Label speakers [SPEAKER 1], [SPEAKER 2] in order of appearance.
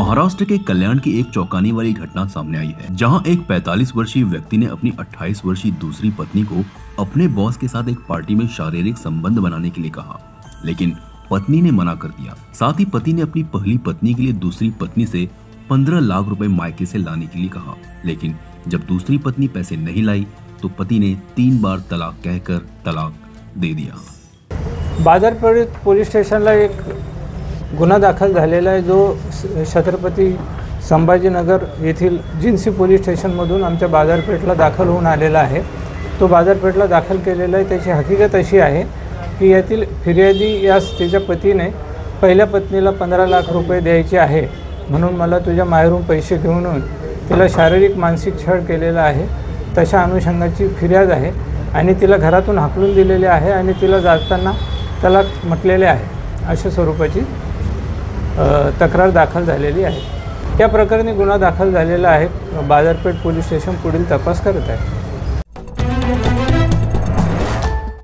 [SPEAKER 1] महाराष्ट्र के कल्याण की एक चौंकाने वाली घटना सामने आई है, जहां एक 45 वर्षीय व्यक्ति ने अपनी 28 वर्षीय दूसरी पत्नी को अपने बॉस के साथ एक पार्टी में शारीरिक संबंध बनाने के लिए कहा, लेकिन पत्नी ने मना कर दिया। साथ ही पति ने अपनी पहली पत्नी के लिए दूसरी पत्नी से 15 लाख रुपए मायके से लाने के लिए कहा, लेकिन जब दूसरी पत्नी पैसे नहीं लाई तो पति ने 3 बार तलाक कहकर तलाक दे दिया।
[SPEAKER 2] बाजारपेठ पोलीस स्टेशनला एक गुन्हा दाखल झालेला आहे, जो छत्रपती संभाजीनगर येथील जिन्सी पोलीस स्टेशनमधून आमच्या बाजारपेठला दाखल होऊन आलेला आहे। तो बाजारपेठला दाखल केलेला आहे। त्याची हकीकत अशी आहे की यातील फिर्यादी यास त्याच्या पतीने पहिल्या पत्नीला 15 लाख रुपये द्यायचे आहे म्हणून मला तुझ्या माहेरून पैसे घेऊन तिला शारीरिक मानसिक छळ केलेला आहे, तशा अनुषंगाची फिर्याद आहे आणि तिला घरातून हाकलून दिलेले आहे आणि तिला जाताना तलाक म्हटलेले आहे, अशा स्वरूपाची तक्रार दाखल झालेली आहे। या प्रकरणी गुन्हा दाखल झालेला आहे। बाजारपेठ पोलीस स्टेशन पुढील तपास करत आहे।